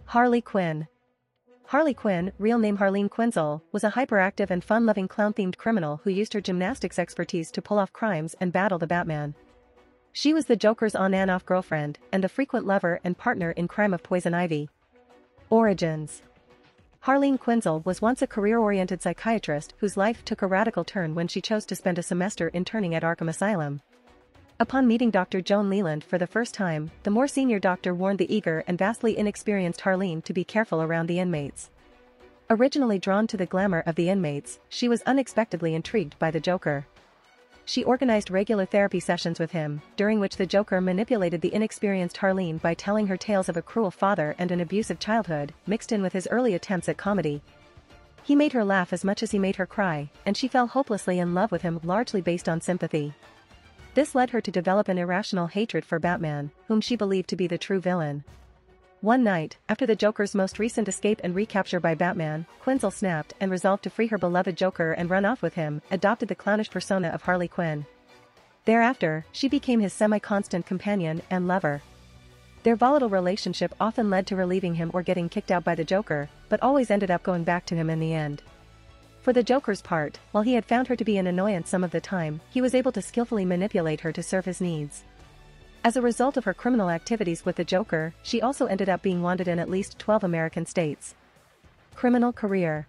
Harley Quinn. Harley Quinn, real name Harleen Quinzel, was a hyperactive and fun-loving clown-themed criminal who used her gymnastics expertise to pull off crimes and battle the Batman. She was the Joker's on-and-off girlfriend, and the frequent lover and partner in crime of Poison Ivy. Origins. Harleen Quinzel was once a career-oriented psychiatrist whose life took a radical turn when she chose to spend a semester interning at Arkham Asylum. Upon meeting Dr. Joan Leland for the first time, the more senior doctor warned the eager and vastly inexperienced Harleen to be careful around the inmates. Originally drawn to the glamour of the inmates, she was unexpectedly intrigued by the Joker. She organized regular therapy sessions with him, during which the Joker manipulated the inexperienced Harleen by telling her tales of a cruel father and an abusive childhood, mixed in with his early attempts at comedy. He made her laugh as much as he made her cry, and she fell hopelessly in love with him largely based on sympathy. This led her to develop an irrational hatred for Batman, whom she believed to be the true villain. One night, after the Joker's most recent escape and recapture by Batman, Quinzel snapped and resolved to free her beloved Joker and run off with him, adopted the clownish persona of Harley Quinn. Thereafter, she became his semi-constant companion and lover. Their volatile relationship often led to her leaving him or getting kicked out by the Joker, but always ended up going back to him in the end. For the Joker's part, while he had found her to be an annoyance some of the time, he was able to skillfully manipulate her to serve his needs. As a result of her criminal activities with the Joker, she also ended up being wanted in at least 12 American states. Criminal career.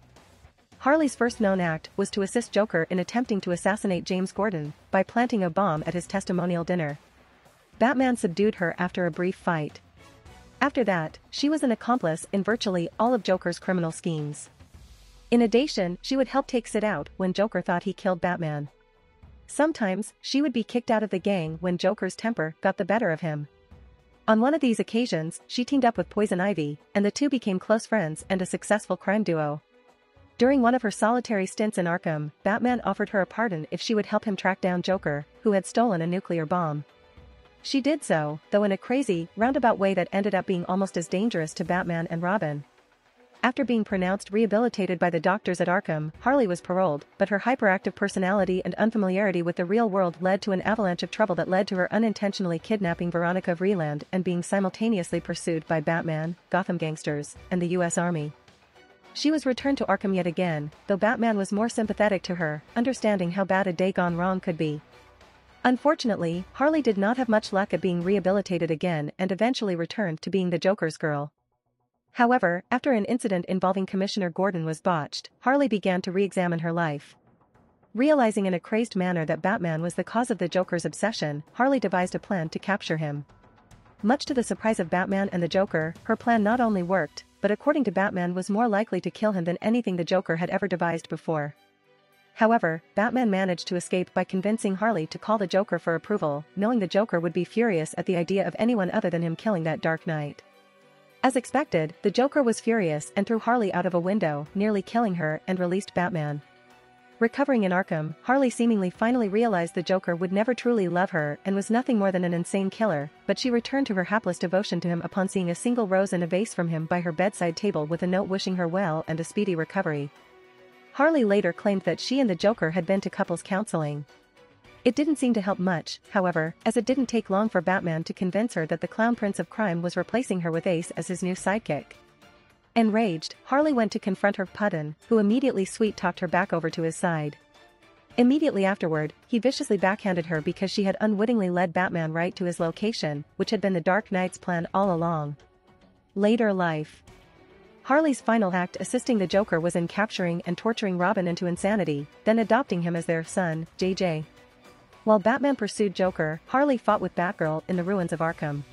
Harley's first known act was to assist Joker in attempting to assassinate James Gordon by planting a bomb at his testimonial dinner. Batman subdued her after a brief fight. After that, she was an accomplice in virtually all of Joker's criminal schemes. In addition, she would help take Sid out when Joker thought he killed Batman. Sometimes, she would be kicked out of the gang when Joker's temper got the better of him. On one of these occasions, she teamed up with Poison Ivy, and the two became close friends and a successful crime duo. During one of her solitary stints in Arkham, Batman offered her a pardon if she would help him track down Joker, who had stolen a nuclear bomb. She did so, though in a crazy, roundabout way that ended up being almost as dangerous to Batman and Robin. After being pronounced rehabilitated by the doctors at Arkham, Harley was paroled, but her hyperactive personality and unfamiliarity with the real world led to an avalanche of trouble that led to her unintentionally kidnapping Veronica Vreeland and being simultaneously pursued by Batman, Gotham gangsters, and the U.S. Army. She was returned to Arkham yet again, though Batman was more sympathetic to her, understanding how bad a day gone wrong could be. Unfortunately, Harley did not have much luck at being rehabilitated again and eventually returned to being the Joker's girl. However, after an incident involving Commissioner Gordon was botched, Harley began to re-examine her life. Realizing in a crazed manner that Batman was the cause of the Joker's obsession, Harley devised a plan to capture him. Much to the surprise of Batman and the Joker, her plan not only worked, but according to Batman was more likely to kill him than anything the Joker had ever devised before. However, Batman managed to escape by convincing Harley to call the Joker for approval, knowing the Joker would be furious at the idea of anyone other than him killing that dark night. As expected, the Joker was furious and threw Harley out of a window, nearly killing her, and released Batman. Recovering in Arkham, Harley seemingly finally realized the Joker would never truly love her and was nothing more than an insane killer, but she returned to her hapless devotion to him upon seeing a single rose and a vase from him by her bedside table with a note wishing her well and a speedy recovery. Harley later claimed that she and the Joker had been to couples counseling. It didn't seem to help much, however, as it didn't take long for Batman to convince her that the Clown Prince of Crime was replacing her with Ace as his new sidekick. Enraged, Harley went to confront her Puddin, who immediately sweet-talked her back over to his side. Immediately afterward, he viciously backhanded her because she had unwittingly led Batman right to his location, which had been the Dark Knight's plan all along. Later life. Harley's final act assisting the Joker was in capturing and torturing Robin into insanity, then adopting him as their son, JJ. While Batman pursued Joker, Harley fought with Batgirl in the ruins of Arkham.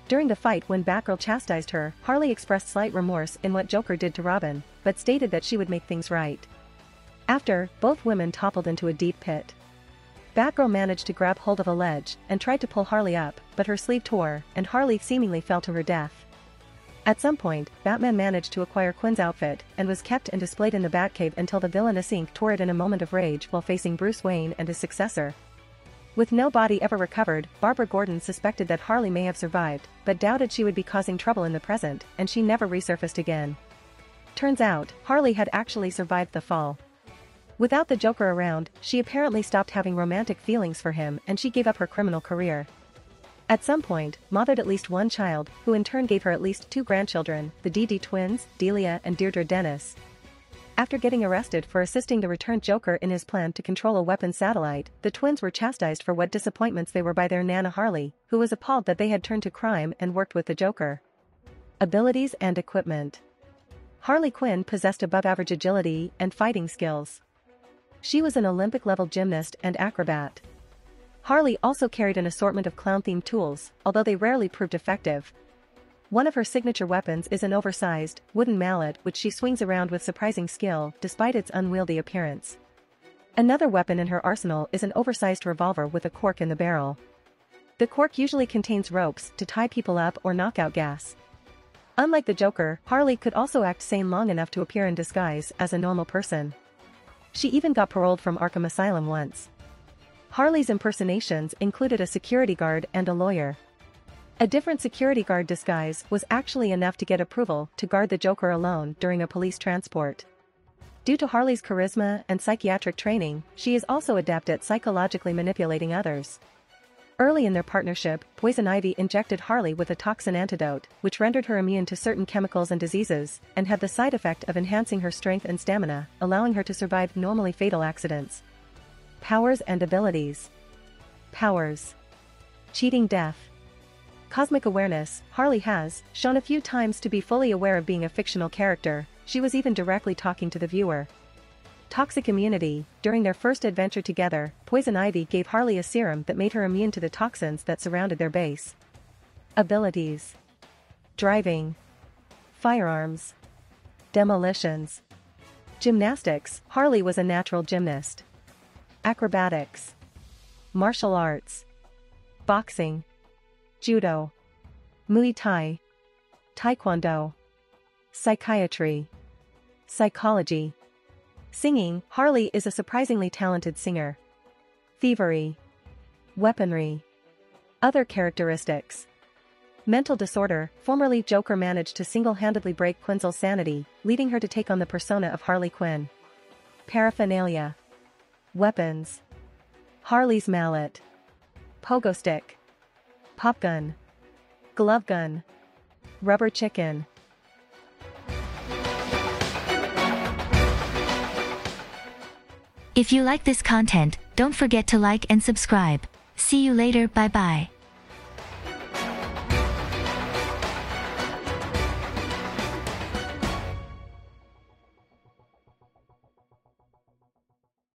During the fight when Batgirl chastised her, Harley expressed slight remorse in what Joker did to Robin, but stated that she would make things right. After, both women toppled into a deep pit. Batgirl managed to grab hold of a ledge and tried to pull Harley up, but her sleeve tore, and Harley seemingly fell to her death. At some point, Batman managed to acquire Quinn's outfit and was kept and displayed in the Batcave until the villainous Inc. tore it in a moment of rage while facing Bruce Wayne and his successor. With no body ever recovered, Barbara Gordon suspected that Harley may have survived, but doubted she would be causing trouble in the present, and she never resurfaced again. Turns out, Harley had actually survived the fall. Without the Joker around, she apparently stopped having romantic feelings for him and she gave up her criminal career. At some point, mothered at least one child, who in turn gave her at least 2 grandchildren, the Dee twins, Delia and Deirdre Dennis. After getting arrested for assisting the returned Joker in his plan to control a weapon satellite, the twins were chastised for what disappointments they were by their Nana Harley, who was appalled that they had turned to crime and worked with the Joker. Abilities and equipment. Harley Quinn possessed above-average agility and fighting skills. She was an Olympic-level gymnast and acrobat. Harley also carried an assortment of clown-themed tools, although they rarely proved effective. One of her signature weapons is an oversized, wooden mallet which she swings around with surprising skill despite its unwieldy appearance. Another weapon in her arsenal is an oversized revolver with a cork in the barrel. The cork usually contains ropes to tie people up or knock out gas. Unlike the Joker, Harley could also act sane long enough to appear in disguise as a normal person. She even got paroled from Arkham Asylum once. Harley's impersonations included a security guard and a lawyer. A different security guard disguise was actually enough to get approval to guard the Joker alone during a police transport. Due to Harley's charisma and psychiatric training, she is also adept at psychologically manipulating others. Early in their partnership, Poison Ivy injected Harley with a toxin antidote, which rendered her immune to certain chemicals and diseases, and had the side effect of enhancing her strength and stamina, allowing her to survive normally fatal accidents. Powers and abilities. Powers. Cheating death. Cosmic awareness. Harley has shown a few times to be fully aware of being a fictional character. She was even directly talking to the viewer. Toxic immunity. During their first adventure together, Poison Ivy gave Harley a serum that made her immune to the toxins that surrounded their base. Abilities. Driving. Firearms. Demolitions. Gymnastics. Harley was a natural gymnast. Acrobatics. Martial arts. Boxing. Judo. Muay Thai. Taekwondo. Psychiatry. Psychology. Singing. Harley is a surprisingly talented singer. Thievery. Weaponry. Other characteristics. Mental disorder. Formerly Joker managed to single-handedly break Quinzel's sanity, leading her to take on the persona of Harley Quinn. Paraphernalia. Weapons. Harley's mallet. Pogo stick. Pop gun. Glove gun. Rubber chicken. If you like this content, don't forget to like and subscribe. See you later, bye bye.